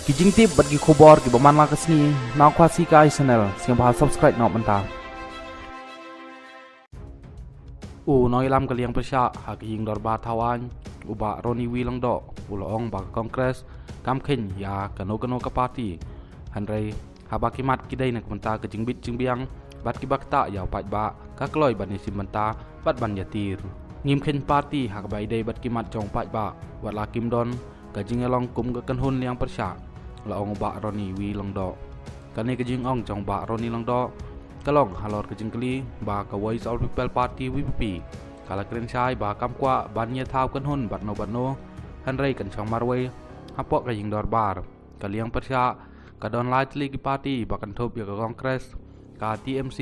Kijing tip bagi kubor ki baman la kesni na kwasi ka channel sing bahal subscribe na menta. Noi lam kaliang persya ha kijing dorba tawan uba Roni Wilang do ulong ba kongres kam khin ya kano ka party hanrei ha ba kimat kidai nak menta kijing bit jing biang bat ki bakta ya pat ba ka kloi ban ni simenta bat ban yatir ngim khin party ha bai dei bat kimat jong pat ba wat la kim don kajing elong kum ka kan hun liang persya la ong ba Roni Wilang do kane kajing ong jong ba Roni Lang do kalong halor kajing kali ba ka Voice of People Party VPP kala kren chai ba kam kwa ban ye thau kan hun bat no hanrei kan chong marwei hapok kajing dor bar kaliang persya ka don lai tli ki party ba kan thop ya ka kongres ka TMC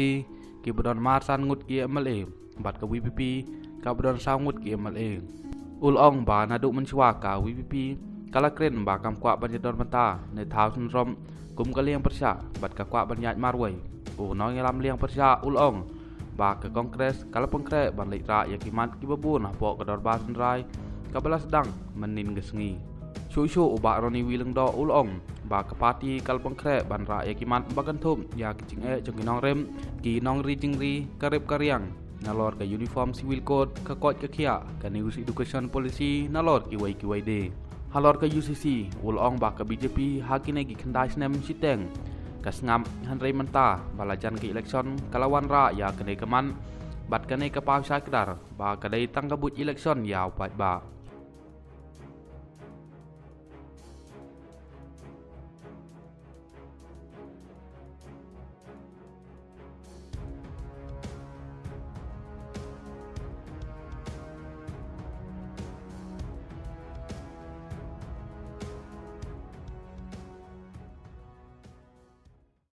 ki bodon marsan ngut ki MLA bat ka VPP ka bodon saw ngut ki MLA ulong ba na du menchwa ka VPP kala kren ba kam kwa ban ye don mata ne thau sun rom kum kaliang persya bat ka kwa ban yat marwei nói nghe lam liang persya ulong ba ke kongres kala pengkre ban lek ra ya kimat ki babun apo ka dor ba senrai ka bala sedang menin gesngi shu uba Roni Wilang do ulong ba ke party kala pengkre ban ra ya kimat bagan thum ya kicing jong kinong rem ki nong ri jingri karep karyang nalor ka uniform civil code ka kot ka khia ka news education policy nalor ki wai de halor ka UCC ulong ba ka BJP hakine ki khandai snem siteng kasngam hanrei menta balajan ke election kalawan ra ya kene keman bat kene ke pau sakdar ba kadai tang kabut election ya pat ba